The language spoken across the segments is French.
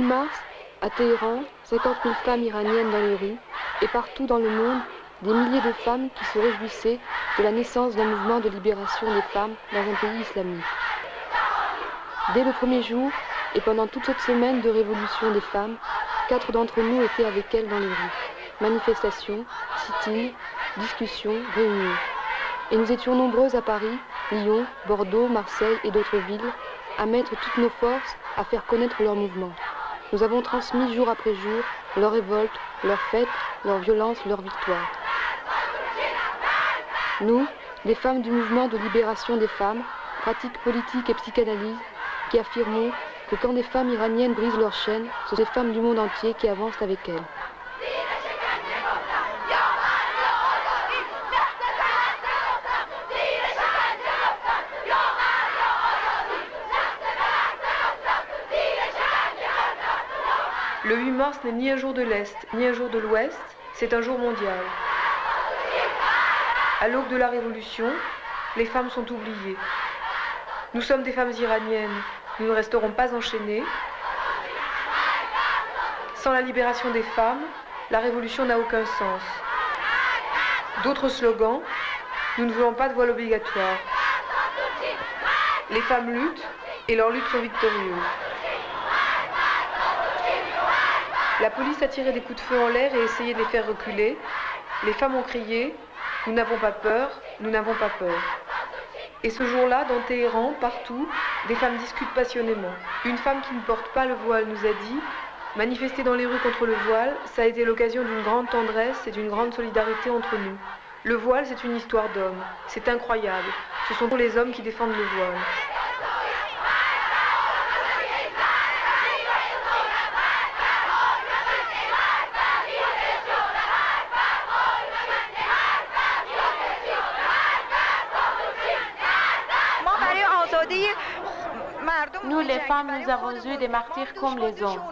mars, à Téhéran, 50 000 femmes iraniennes dans les rues, et partout dans le monde, des milliers de femmes qui se réjouissaient de la naissance d'un mouvement de libération des femmes dans un pays islamique. Dès le premier jour, et pendant toute cette semaine de révolution des femmes, 4 d'entre nous étaient avec elles dans les rues. Manifestations, sit-ins, discussions, réunions. Et nous étions nombreuses à Paris, Lyon, Bordeaux, Marseille et d'autres villes, à mettre toutes nos forces à faire connaître leur mouvement. Nous avons transmis jour après jour leur révolte, leurs fêtes, leur violence, leur victoire. Nous, les femmes du mouvement de libération des femmes, pratiques politiques et psychanalyse, qui affirmons que quand des femmes iraniennes brisent leurs chaînes, ce sont les femmes du monde entier qui avancent avec elles. Le 8 mars n'est ni un jour de l'Est, ni un jour de l'Ouest, c'est un jour mondial. À l'aube de la Révolution, les femmes sont oubliées. Nous sommes des femmes iraniennes, nous ne resterons pas enchaînées. Sans la libération des femmes, la Révolution n'a aucun sens. D'autres slogans, nous ne voulons pas de voile obligatoire. Les femmes luttent et leurs luttes sont victorieuses. La police a tiré des coups de feu en l'air et essayé de les faire reculer. Les femmes ont crié « Nous n'avons pas peur, nous n'avons pas peur ». Et ce jour-là, dans Téhéran, partout, des femmes discutent passionnément. Une femme qui ne porte pas le voile nous a dit « Manifester dans les rues contre le voile, ça a été l'occasion d'une grande tendresse et d'une grande solidarité entre nous. Le voile, c'est une histoire d'hommes. C'est incroyable. Ce sont les hommes qui défendent le voile. » Nous, les femmes, nous avons eu des martyrs comme les hommes.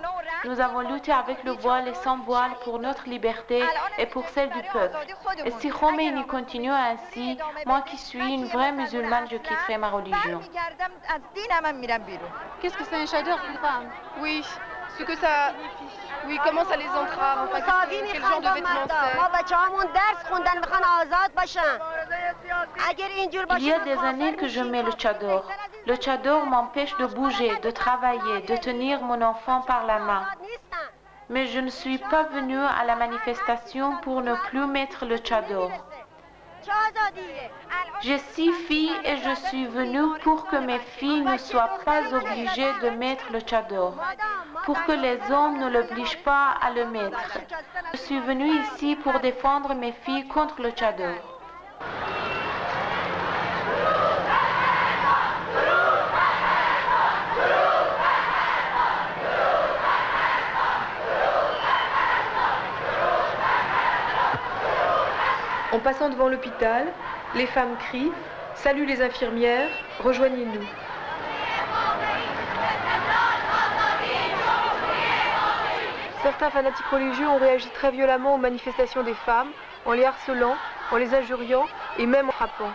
Nous avons lutté avec le voile et sans voile pour notre liberté et pour celle du peuple. Et si Khomeini continue ainsi, moi qui suis une vraie musulmane, je quitterai ma religion. Qu'est-ce que c'est un chador pour les femmes? Oui, ce que ça... Oui, comment ça les entrave, enfin, quel genre de vêtements Il y a des années que je mets le tchador. Le tchador m'empêche de bouger, de travailler, de tenir mon enfant par la main. Mais je ne suis pas venue à la manifestation pour ne plus mettre le tchador. J'ai 6 filles et je suis venue pour que mes filles ne soient pas obligées de mettre le tchador, pour que les hommes ne l'obligent pas à le mettre. Je suis venue ici pour défendre mes filles contre le tchador. En passant devant l'hôpital, les femmes crient « Salut les infirmières, rejoignez-nous ». Certains fanatiques religieux ont réagi très violemment aux manifestations des femmes, en les harcelant, en les injuriant et même en frappant.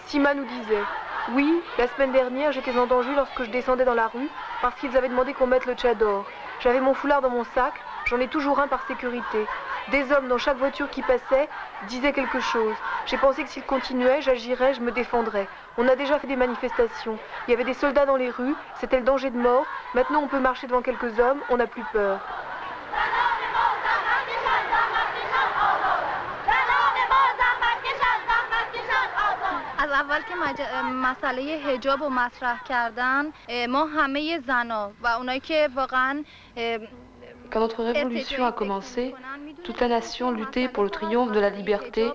Sima nous disait « Oui, la semaine dernière, j'étais en danger lorsque je descendais dans la rue parce qu'ils avaient demandé qu'on mette le tchador. J'avais mon foulard dans mon sac, j'en ai toujours un par sécurité. Des hommes dans chaque voiture qui passait disaient quelque chose. J'ai pensé que s'ils continuaient, j'agirais, je me défendrais. On a déjà fait des manifestations. Il y avait des soldats dans les rues, c'était le danger de mort. Maintenant, on peut marcher devant quelques hommes, on n'a plus peur. از اول که مسئله حجاب رو مطرح کردن ما همه زنا و اونایی که واقعا Quand notre révolution a commencé, toute la nation luttait pour le triomphe de la liberté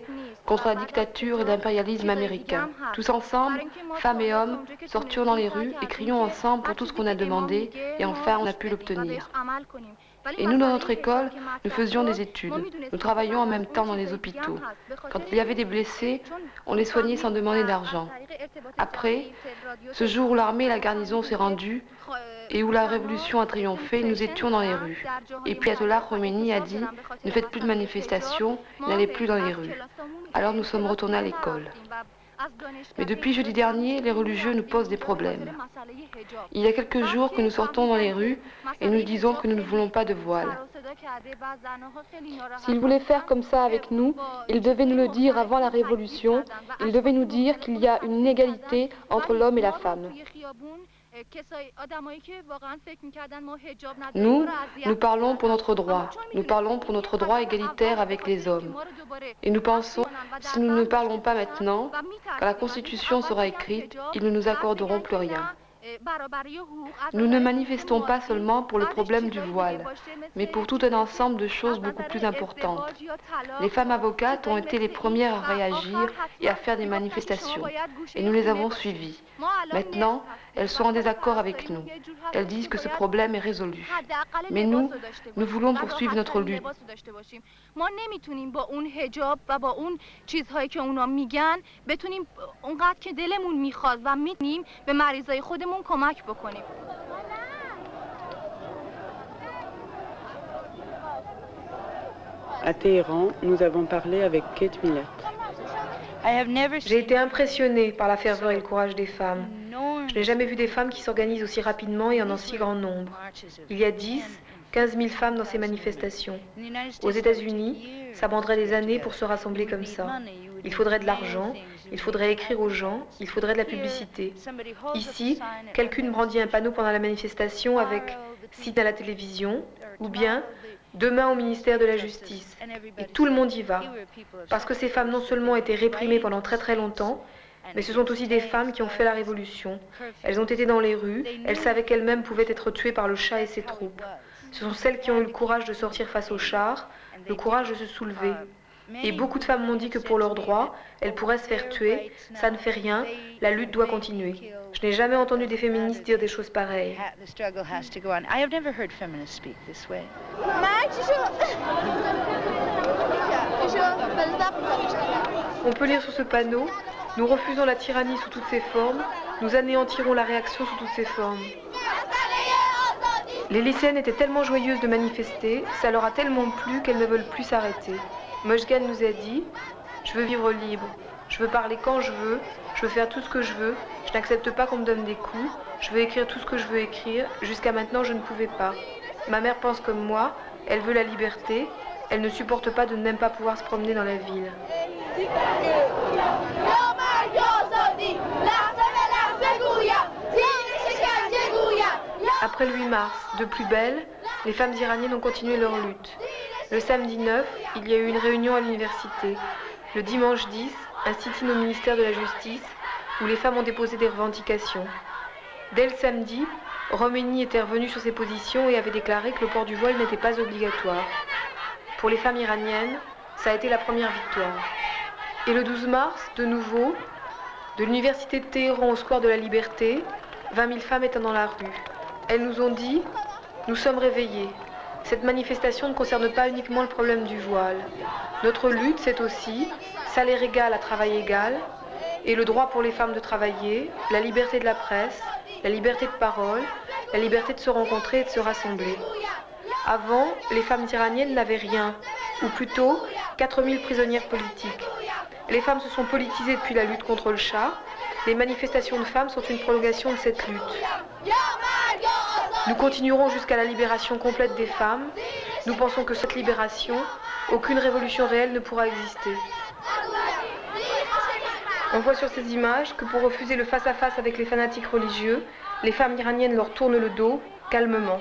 contre la dictature et l'impérialisme américain. Tous ensemble, femmes et hommes, sortions dans les rues et crions ensemble pour tout ce qu'on a demandé et enfin on a pu l'obtenir. Et nous, dans notre école, nous faisions des études. Nous travaillions en même temps dans les hôpitaux. Quand il y avait des blessés, on les soignait sans demander d'argent. Après, ce jour où l'armée et la garnison s'est rendue et où la révolution a triomphé, nous étions dans les rues. Et puis Ayatollah Khomeini a dit « Ne faites plus de manifestations, n'allez plus dans les rues ». Alors nous sommes retournés à l'école. Mais depuis jeudi dernier, les religieux nous posent des problèmes. Il y a quelques jours que nous sortons dans les rues et nous disons que nous ne voulons pas de voile. S'ils voulaient faire comme ça avec nous, ils devaient nous le dire avant la Révolution. Ils devaient nous dire qu'il y a une inégalité entre l'homme et la femme. Nous parlons pour notre droit. Nous parlons pour notre droit égalitaire avec les hommes. Et nous pensons, si nous ne parlons pas maintenant, quand la Constitution sera écrite, ils ne nous accorderont plus rien. Nous ne manifestons pas seulement pour le problème du voile, mais pour tout un ensemble de choses beaucoup plus importantes. Les femmes avocates ont été les premières à réagir et à faire des manifestations, et nous les avons suivies. Maintenant, elles sont en désaccord avec nous. Elles disent que ce problème est résolu. Mais nous voulons poursuivre notre lutte. ما نمیتونیم با اون حجاب و با اون چیزهایی که اونا میگن بتونیم اونقدر که دلمون میخواد و میتونیم به مریضای خودمون کمک بکنیم. À Téhéran, nous avons parlé avec Kate Millett. J'ai été impressionnée par la ferveur et le courage des femmes. Je n'ai jamais vu des femmes qui s'organisent aussi rapidement et en si grand nombre. Il y a 15 000 femmes dans ces manifestations. Aux États-Unis, ça prendrait des années pour se rassembler comme ça. Il faudrait de l'argent, il faudrait écrire aux gens, il faudrait de la publicité. Ici, quelqu'un brandit un panneau pendant la manifestation avec « Site à la télévision » ou bien « Demain au ministère de la Justice ». Et tout le monde y va. Parce que ces femmes non seulement ont été réprimées pendant très très longtemps, mais ce sont aussi des femmes qui ont fait la révolution. Elles ont été dans les rues, elles savaient qu'elles-mêmes pouvaient être tuées par le Shah et ses troupes. Ce sont celles qui ont eu le courage de sortir face au char, le courage de se soulever. Et beaucoup de femmes m'ont dit que pour leurs droits, elles pourraient se faire tuer. Ça ne fait rien, la lutte doit continuer. Je n'ai jamais entendu des féministes dire des choses pareilles. On peut lire sur ce panneau « Nous refusons la tyrannie sous toutes ses formes, nous anéantirons la réaction sous toutes ses formes ». Les lycéennes étaient tellement joyeuses de manifester, ça leur a tellement plu qu'elles ne veulent plus s'arrêter. Mojgan nous a dit « Je veux vivre libre, je veux parler quand je veux faire tout ce que je veux, je n'accepte pas qu'on me donne des coups, je veux écrire tout ce que je veux écrire, jusqu'à maintenant je ne pouvais pas. Ma mère pense comme moi, elle veut la liberté, elle ne supporte pas de ne même pas pouvoir se promener dans la ville. » Après le 8 mars, de plus belle, les femmes iraniennes ont continué leur lutte. Le samedi 9, il y a eu une réunion à l'université. Le dimanche 10, un sit-in au ministère de la Justice, où les femmes ont déposé des revendications. Dès le samedi, Khomeini était revenu sur ses positions et avait déclaré que le port du voile n'était pas obligatoire. Pour les femmes iraniennes, ça a été la première victoire. Et le 12 mars, de nouveau, de l'université de Téhéran au square de la Liberté, 20 000 femmes étaient dans la rue. Elles nous ont dit « Nous sommes réveillées. Cette manifestation ne concerne pas uniquement le problème du voile. Notre lutte, c'est aussi salaire égal à travail égal et le droit pour les femmes de travailler, la liberté de la presse, la liberté de parole, la liberté de se rencontrer et de se rassembler. Avant, les femmes iraniennes n'avaient rien, ou plutôt 4000 prisonnières politiques. Les femmes se sont politisées depuis la lutte contre le Shah. Les manifestations de femmes sont une prolongation de cette lutte. Nous continuerons jusqu'à la libération complète des femmes. Nous pensons que cette libération, aucune révolution réelle ne pourra exister. On voit sur ces images que pour refuser le face-à-face avec les fanatiques religieux, les femmes iraniennes leur tournent le dos, calmement.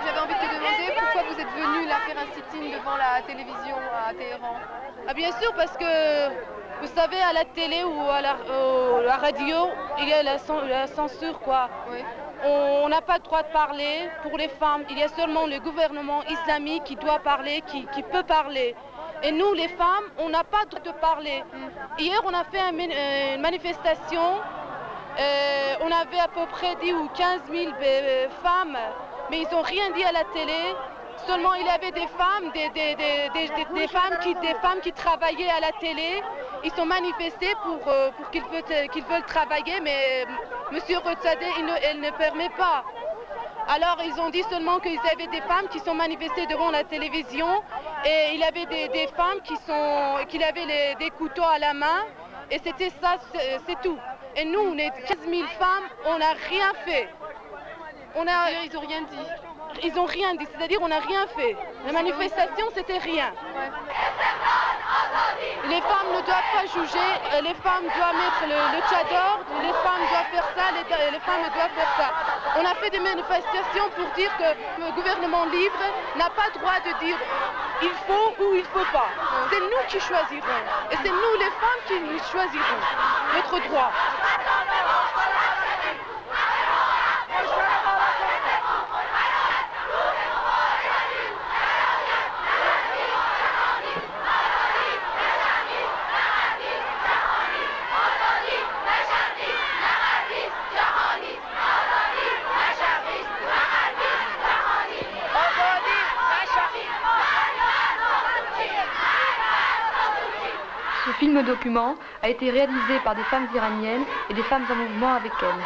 J'avais envie de te demander pourquoi vous êtes venue là faire un sit-in devant la télévision à Téhéran. Ah, bien sûr, parce que vous savez, à la télé ou à la radio, il y a la censure, quoi. Oui. On n'a pas le droit de parler pour les femmes. Il y a seulement le gouvernement islamique qui doit parler, qui peut parler. Et nous, les femmes, on n'a pas le droit de parler. Hier, on a fait une manifestation. On avait à peu près 10 ou 15 000 femmes, mais ils n'ont rien dit à la télé. Seulement, il y avait des femmes, des femmes qui travaillaient à la télé. Ils sont manifestés pour qu'ils veulent travailler, mais M. Rotsadeh, elle ne permet pas. Alors, ils ont dit seulement qu'il y avait des femmes qui sont manifestées devant la télévision et il y avait des femmes qui avaient des couteaux à la main Et c'était ça, c'est tout. Et nous, on est 15 000 femmes, on n'a rien fait. Ils n'ont rien dit. Ils n'ont rien dit, c'est-à-dire on n'a rien fait. La manifestation, c'était rien. Les femmes ne doivent pas juger, les femmes doivent mettre le tchador, les femmes doivent faire ça, les femmes doivent faire ça. On a fait des manifestations pour dire que le gouvernement libre n'a pas le droit de dire il faut ou il ne faut pas. C'est nous qui choisirons. Et c'est nous les femmes qui choisirons notre droit. Ce film document a été réalisé par des femmes iraniennes et des femmes en mouvement avec elles.